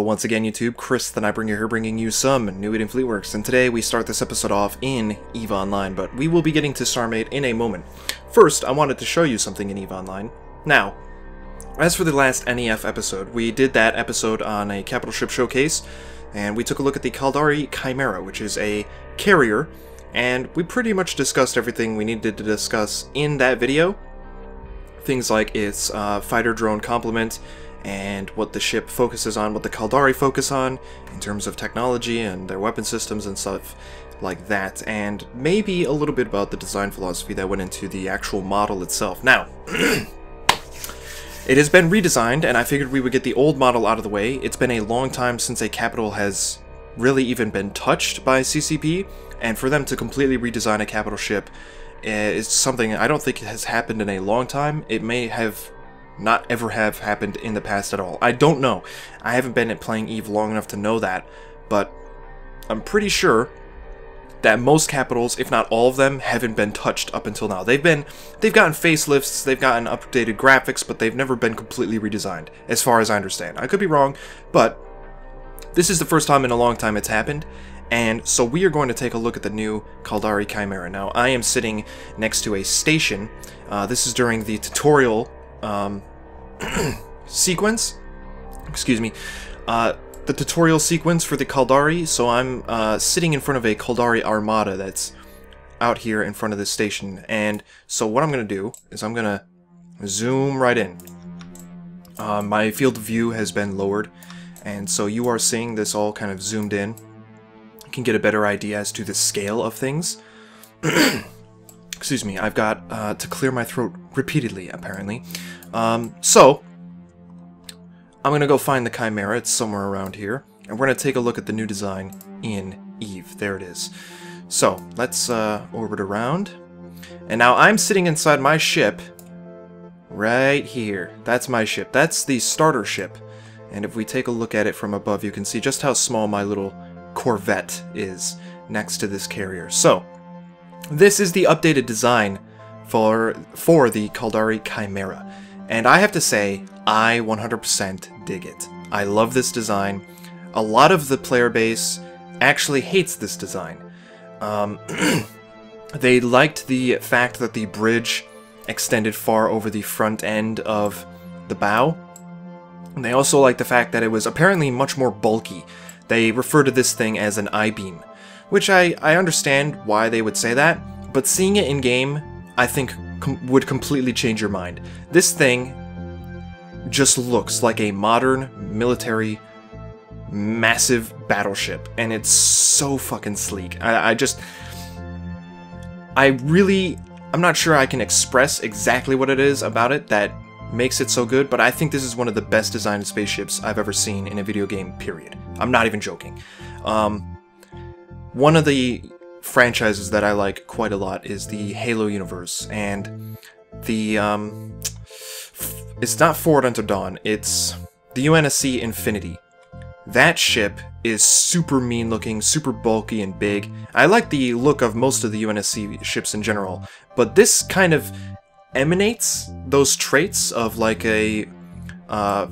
Hello once again YouTube, Chris the Nightbringer here bringing you some New Eden Fleetworks, and today we start this episode off in EVE Online, but we will be getting to StarMade in a moment. First, I wanted to show you something in EVE Online. Now, as for the last NEF episode, we did that episode on a capital ship showcase, and we took a look at the Caldari Chimera, which is a carrier, and we pretty much discussed everything we needed to discuss in that video. Things like its fighter drone complement, and what the ship focuses on, what the Caldari focus on in terms of technology and their weapon systems and stuff like that, and maybe a little bit about the design philosophy that went into the actual model itself. Now, it has been redesigned, and I figured we would get the old model out of the way. It's been a long time since a capital has really even been touched by CCP, and for them to completely redesign a capital ship is something I don't think has happened in a long time. It may have not ever have happened in the past at all. I don't know. I haven't been playing EVE long enough to know that, but I'm pretty sure that most capitals, if not all of them, haven't been touched up until now. They've gotten facelifts, they've gotten updated graphics, but they've never been completely redesigned, as far as I understand. I could be wrong, but this is the first time in a long time it's happened, and so we are going to take a look at the new Caldari Chimera. Now, I am sitting next to a station. This is during the tutorial sequence, excuse me, the tutorial sequence for the Caldari. So I'm sitting in front of a Caldari Armada that's out here in front of this station, and so what I'm gonna do is I'm gonna zoom right in. My field of view has been lowered, and so you are seeing this all kind of zoomed in. You can get a better idea as to the scale of things. Excuse me, I've got to clear my throat repeatedly, apparently. So, I'm gonna go find the Chimera. It's somewhere around here, and we're gonna take a look at the new design in EVE. There it is. So, let's orbit around. And now I'm sitting inside my ship right here. That's my ship. That's the starter ship. And if we take a look at it from above, you can see just how small my little Corvette is next to this carrier. So, this is the updated design for the Caldari Chimera, and I have to say, I 100% dig it. I love this design. A lot of the player base actually hates this design. They liked the fact that the bridge extended far over the front end of the bow, and they also liked the fact that it was apparently much more bulky. They refer to this thing as an I-beam, which I understand why they would say that, but seeing it in-game, I think, would completely change your mind. This thing just looks like a modern, military, massive battleship, and it's so fucking sleek. I'm not sure I can express exactly what it is about it that makes it so good, but I think this is one of the best designed spaceships I've ever seen in a video game, period. I'm not even joking. One of the franchises that I like quite a lot is the Halo universe, and the, it's not Forward Unto Dawn, it's the UNSC Infinity. That ship is super mean looking, super bulky and big. I like the look of most of the UNSC ships in general, but this kind of emanates those traits of like a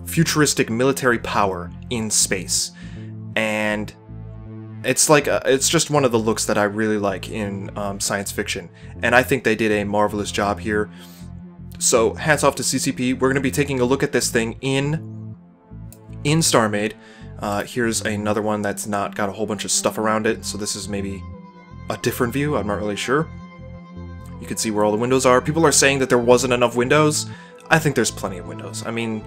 futuristic military power in space, and it's like it's just one of the looks that I really like in science fiction, and I think they did a marvelous job here. So hats off to CCP. We're going to be taking a look at this thing in StarMade. Here's another one that's not got a whole bunch of stuff around it, so this is maybe a different view. I'm not really sure. You can see where all the windows are. People are saying that there wasn't enough windows. I think there's plenty of windows. I mean,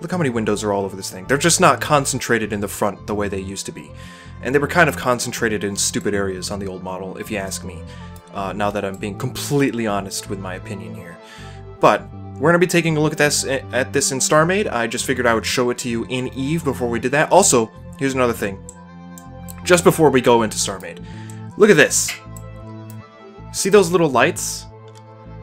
look how many windows are all over this thing. They're just not concentrated in the front the way they used to be. And they were kind of concentrated in stupid areas on the old model, if you ask me. Now that I'm being completely honest with my opinion here. But we're going to be taking a look at this in StarMade. I just figured I would show it to you in EVE before we did that. Also, here's another thing. Just before we go into StarMade, look at this. See those little lights?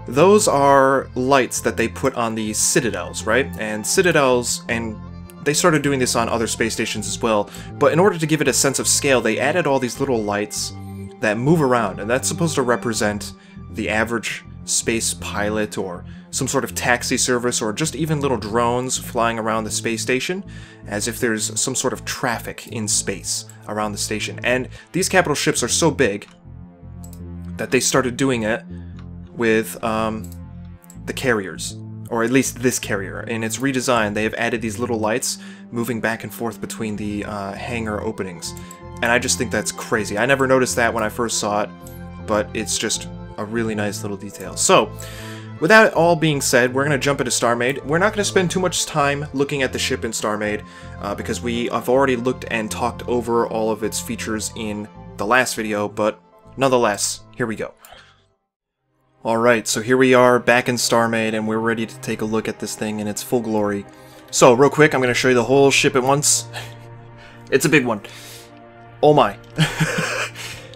Those are lights that they put on the Citadels, right? And Citadels, and they started doing this on other space stations as well, but in order to give it a sense of scale, they added all these little lights that move around, and that's supposed to represent the average space pilot or some sort of taxi service or just even little drones flying around the space station, as if there's some sort of traffic in space around the station. And these capital ships are so big that they started doing it with the carriers, or at least this carrier. In its redesign, they have added these little lights moving back and forth between the hangar openings. And I just think that's crazy. I never noticed that when I first saw it, but it's just a really nice little detail. So, with that all being said, we're going to jump into StarMade. We're not going to spend too much time looking at the ship in StarMade, because we have already looked and talked over all of its features in the last video, but nonetheless, here we go. Alright, so here we are back in StarMade, and we're ready to take a look at this thing in its full glory. So, real quick, I'm going to show you the whole ship at once. It's a big one. Oh my.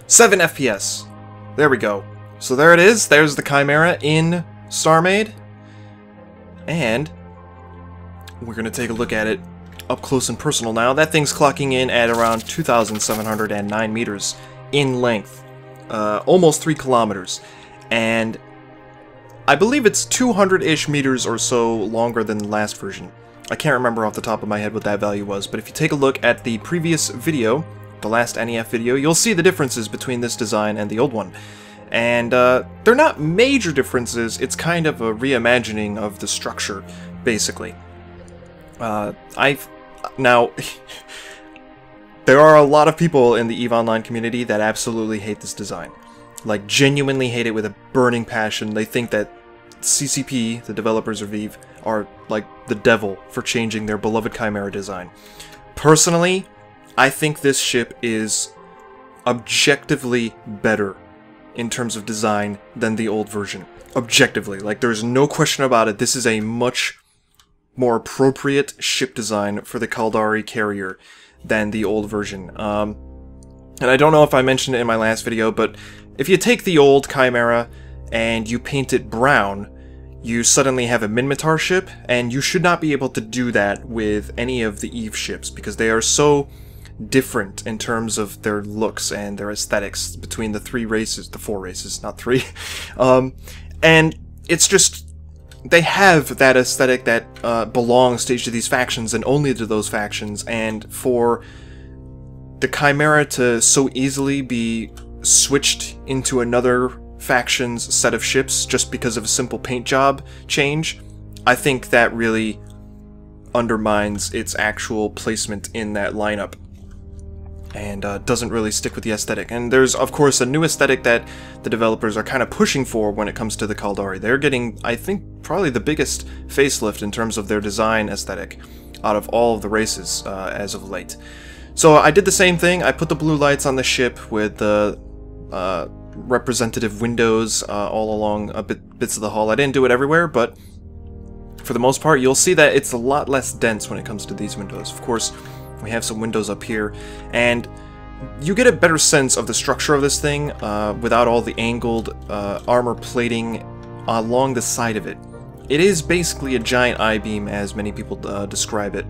7 FPS. There we go. So there it is. There's the Chimera in StarMade. And we're going to take a look at it up close and personal now. That thing's clocking in at around 2,709 meters in length. Almost 3 kilometers. And I believe it's 200-ish meters or so longer than the last version. I can't remember off the top of my head what that value was, but if you take a look at the previous video, the last NEF video, you'll see the differences between this design and the old one. And they're not major differences, it's kind of a reimagining of the structure, basically. Now, there are a lot of people in the EVE Online community that absolutely hate this design. Like, genuinely hate it with a burning passion. They think that CCP, the developers of EVE, are like the devil for changing their beloved Chimera design. Personally, I think this ship is objectively better in terms of design than the old version. Objectively. Like, there's no question about it. This is a much more appropriate ship design for the Caldari carrier than the old version. And I don't know if I mentioned it in my last video, but if you take the old Chimera and you paint it brown, you suddenly have a Minmatar ship, and you should not be able to do that with any of the EVE ships, because they are so different in terms of their looks and their aesthetics between the 4 races, not 3. And it's just, they have that aesthetic that belongs to each of these factions and only to those factions, and for the Chimera to so easily be switched into another faction's set of ships just because of a simple paint job change, I think that really undermines its actual placement in that lineup, and doesn't really stick with the aesthetic. And there's, of course, a new aesthetic that the developers are kind of pushing for when it comes to the Caldari. They're getting, I think, probably the biggest facelift in terms of their design aesthetic out of all of the races as of late. So I did the same thing. I put the blue lights on the ship with the representative windows all along bits of the hull. I didn't do it everywhere, but for the most part, you'll see that it's a lot less dense when it comes to these windows. Of course, we have some windows up here, and you get a better sense of the structure of this thing without all the angled armor plating along the side of it. It is basically a giant I-beam, as many people describe it,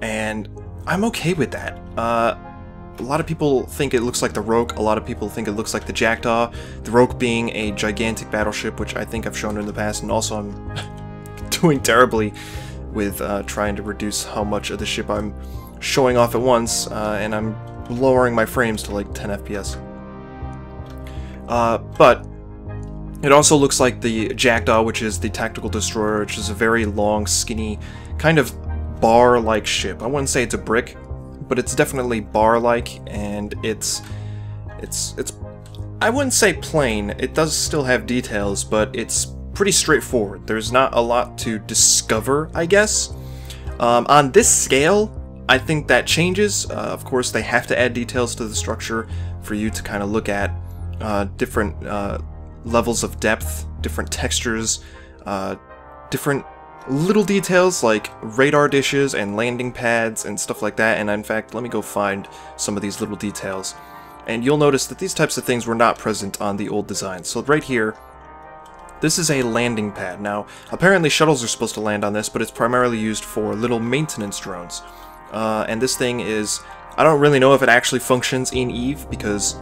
and I'm okay with that. A lot of people think it looks like the Roke, a lot of people think it looks like the Jackdaw, the Roke being a gigantic battleship, which I think I've shown in the past, and also I'm doing terribly with trying to reduce how much of the ship I'm showing off at once, and I'm lowering my frames to like 10 FPS. But it also looks like the Jackdaw, which is the tactical destroyer, which is a very long, skinny, kind of bar-like ship. I wouldn't say it's a brick, but it's definitely bar-like, and it's I wouldn't say plain. It does still have details, but it's pretty straightforward. There's not a lot to discover, I guess. On this scale, I think that changes. Of course, they have to add details to the structure for you to kind of look at different levels of depth, different textures, different little details like radar dishes and landing pads and stuff like that. And in fact, let me go find some of these little details. And you'll notice that these types of things were not present on the old design. So right here, this is a landing pad. Now, apparently shuttles are supposed to land on this, but it's primarily used for little maintenance drones. And this thing I don't really know if it actually functions in EVE, because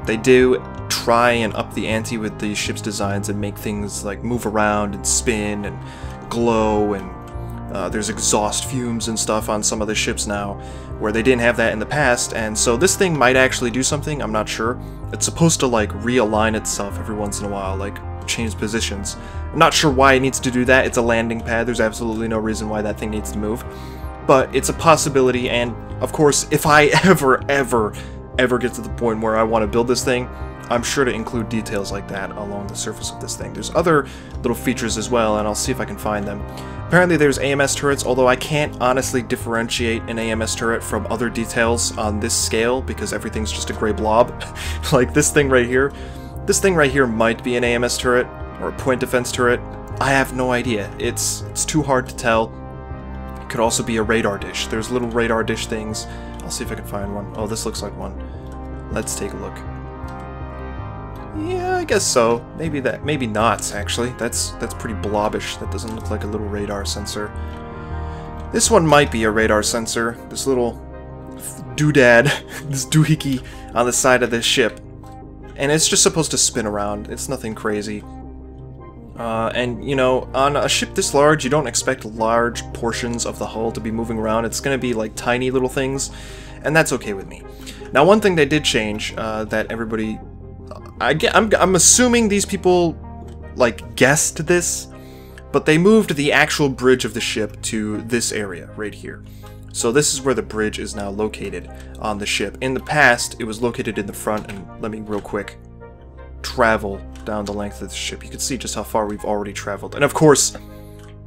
they do try and up the ante with the ship's designs and make things like move around and spin and glow, and there's exhaust fumes and stuff on some of the ships now, where they didn't have that in the past, and so this thing might actually do something, I'm not sure. It's supposed to like realign itself every once in a while, like change positions. I'm not sure why it needs to do that. It's a landing pad, there's absolutely no reason why that thing needs to move. But it's a possibility, and of course, if I ever get to the point where I want to build this thing, I'm sure to include details like that along the surface of this thing. There's other little features as well, and I'll see if I can find them. Apparently there's AMS turrets, although I can't honestly differentiate an AMS turret from other details on this scale, because everything's just a gray blob. Like this thing right here. This thing right here might be an AMS turret, or a point defense turret. I have no idea. It's too hard to tell. It could also be a radar dish. There's little radar dish things. I'll see if I can find one. Oh, this looks like one. Let's take a look. Yeah, I guess so. Maybe that. Maybe not, actually. That's pretty blobbish. That doesn't look like a little radar sensor. This one might be a radar sensor. This little doodad, this doohickey on the side of this ship. And it's just supposed to spin around. It's nothing crazy. And, you know, on a ship this large, you don't expect large portions of the hull to be moving around. It's going to be like tiny little things, and that's okay with me. Now, one thing they did change that everybody... I'm assuming these people, like, guessed this, but they moved the actual bridge of the ship to this area right here. So this is where the bridge is now located on the ship. In the past, it was located in the front, and let me real quick travel down the length of the ship. You can see just how far we've already traveled. And of course,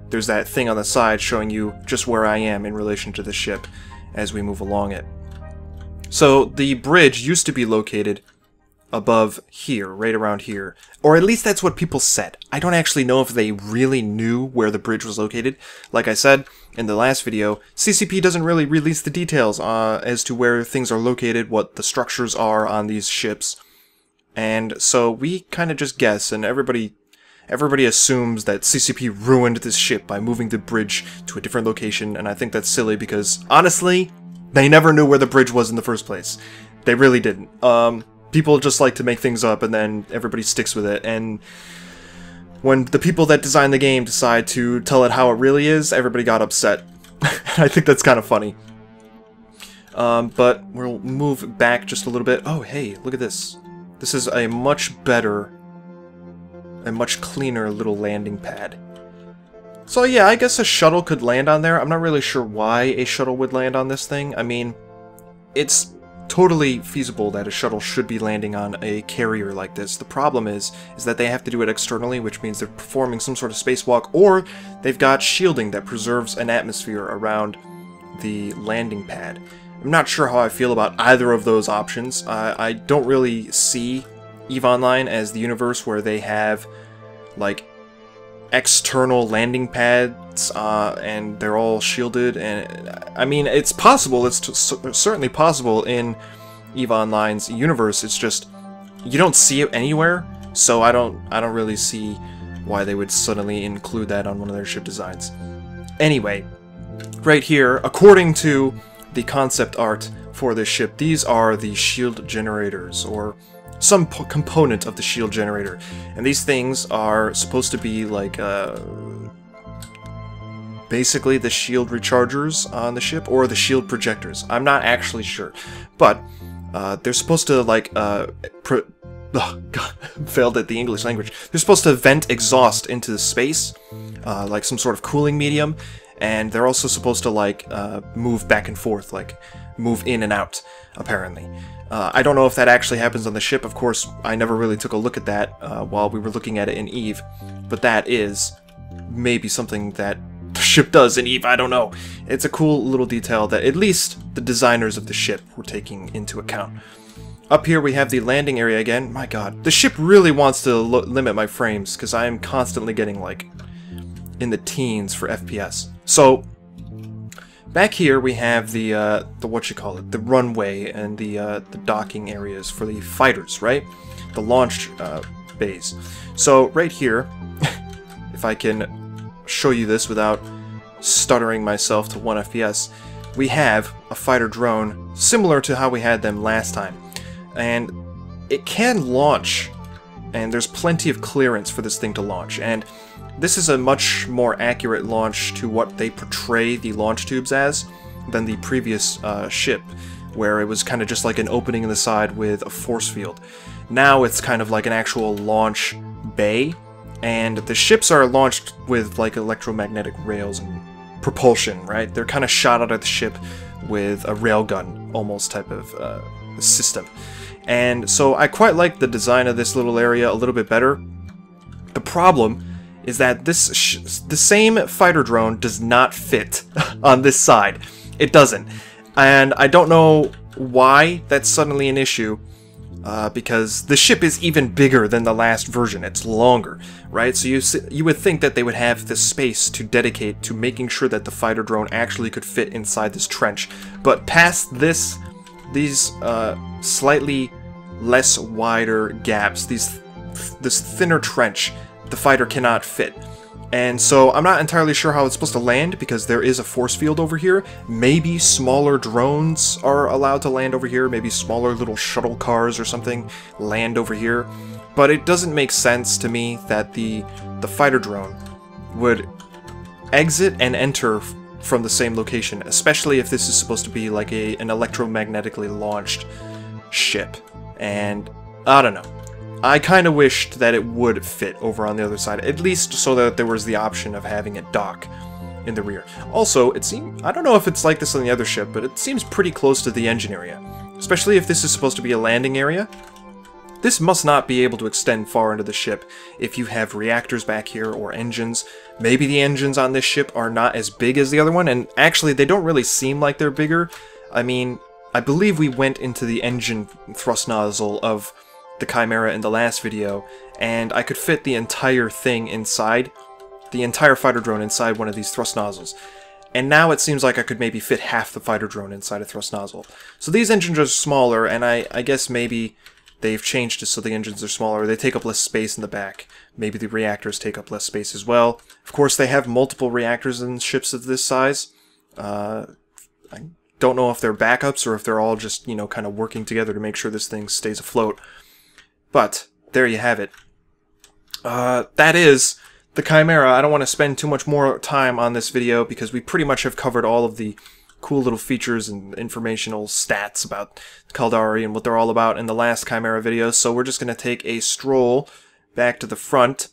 there's that thing on the side showing you just where I am in relation to the ship as we move along it. So the bridge used to be located above here, right around here. Or at least that's what people said. I don't actually know if they really knew where the bridge was located. Like I said in the last video, CCP doesn't really release the details as to where things are located, what the structures are on these ships. And so we kind of just guess, and everybody assumes that CCP ruined this ship by moving the bridge to a different location, and I think that's silly because, honestly, they never knew where the bridge was in the first place. They really didn't. People just like to make things up, and then everybody sticks with it, and when the people that design the game decide to tell it how it really is, everybody got upset. I think that's kind of funny. But we'll move back just a little bit. Oh, hey, look at this. This is a much better, a much cleaner little landing pad. So yeah, I guess a shuttle could land on there. I'm not really sure why a shuttle would land on this thing. I mean, it's totally feasible that a shuttle should be landing on a carrier like this. The problem is that they have to do it externally, which means they're performing some sort of spacewalk, or they've got shielding that preserves an atmosphere around the landing pad. I'm not sure how I feel about either of those options. I don't really see EVE Online as the universe where they have, like, external landing pads, and they're all shielded, and, I mean, it's possible, it's certainly possible in EVE Online's universe, it's just, you don't see it anywhere, so I don't really see why they would suddenly include that on one of their ship designs. Anyway, right here, according to the concept art for this ship, these are the shield generators, or some component of the shield generator. And these things are supposed to be like, basically the shield rechargers on the ship, or the shield projectors. I'm not actually sure. But, they're supposed to, like, oh, God, failed at the English language. They're supposed to vent exhaust into the space, like some sort of cooling medium. And they're also supposed to, like, move back and forth, like, move in and out, apparently. I don't know if that actually happens on the ship. Of course, I never really took a look at that while we were looking at it in EVE. But that is maybe something that the ship does in EVE, I don't know. It's a cool little detail that at least the designers of the ship were taking into account. Up here we have the landing area again. My god, the ship really wants to limit my frames, because I am constantly getting, like, in the teens for FPS. So, back here we have the the runway and the docking areas for the fighters, right? The launch bays. So, right here, if I can show you this without stuttering myself to 1 FPS, we have a fighter drone similar to how we had them last time. And it can launch, and there's plenty of clearance for this thing to launch, and this is a much more accurate launch to what they portray the launch tubes as than the previous ship, where it was kind of just like an opening in the side with a force field. Now it's kind of like an actual launch bay, and the ships are launched with like electromagnetic rails and propulsion, right? They're kind of shot out of the ship with a railgun almost type of system. And so I quite like the design of this little area a little bit better. The problem is that the same fighter drone does not fit on this side. It doesn't. And I don't know why that's suddenly an issue, because the ship is even bigger than the last version. It's longer, right? So you would think that they would have the space to dedicate to making sure that the fighter drone actually could fit inside this trench. But past these slightly less wider gaps, this thinner trench, the fighter cannot fit. And so I'm not entirely sure how it's supposed to land, because there is a force field over here. Maybe smaller drones are allowed to land over here, maybe smaller little shuttle cars or something land over here. But it doesn't make sense to me that the fighter drone would exit and enter from the same location, especially if this is supposed to be like an electromagnetically launched ship. And I don't know. I kind of wished that it would fit over on the other side, at least so that there was the option of having it dock in the rear. Also, it seemed, I don't know if it's like this on the other ship, but it seems pretty close to the engine area, especially if this is supposed to be a landing area. This must not be able to extend far into the ship if you have reactors back here or engines. Maybe the engines on this ship are not as big as the other one, and actually they don't really seem like they're bigger. I mean, I believe we went into the engine thrust nozzle of the Chimera in the last video, and I could fit the entire thing inside, the entire fighter drone inside one of these thrust nozzles. And now it seems like I could maybe fit half the fighter drone inside a thrust nozzle. So these engines are smaller, and I guess maybe they've changed it so the engines are smaller. They take up less space in the back. Maybe the reactors take up less space as well. Of course, they have multiple reactors in ships of this size. I don't know if they're backups or if they're all just, you know, kind of working together to make sure this thing stays afloat. But there you have it. That is the Chimera. I don't want to spend too much more time on this video because we pretty much have covered all of the cool little features and informational stats about Caldari and what they're all about in the last Chimera video. So we're just going to take a stroll back to the front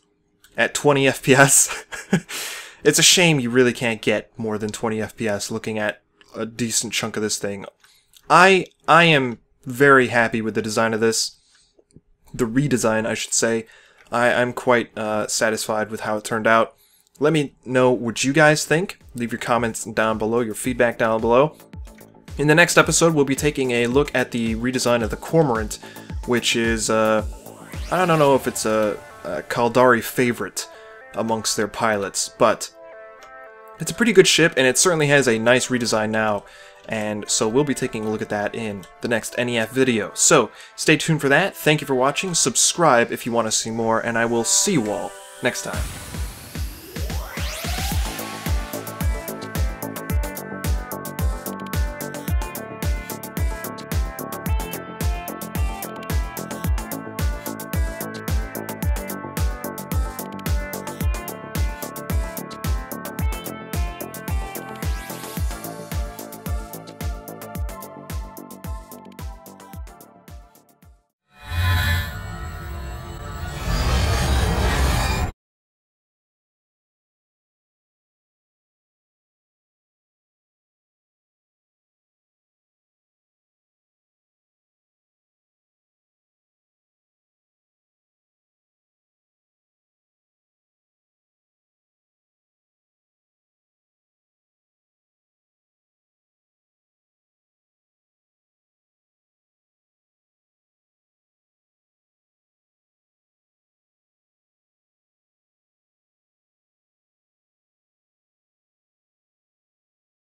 at 20 FPS. It's a shame you really can't get more than 20 FPS looking at a decent chunk of this thing. I am very happy with the design of this. The redesign, I should say. I'm quite satisfied with how it turned out. Let me know what you guys think. Leave your comments down below, your feedback down below. In the next episode, we'll be taking a look at the redesign of the Cormorant, which is, I don't know if it's a Caldari favorite amongst their pilots, but it's a pretty good ship, and it certainly has a nice redesign now. And so we'll be taking a look at that in the next NEF video. So stay tuned for that. Thank you for watching. Subscribe if you want to see more, and I will see you all next time.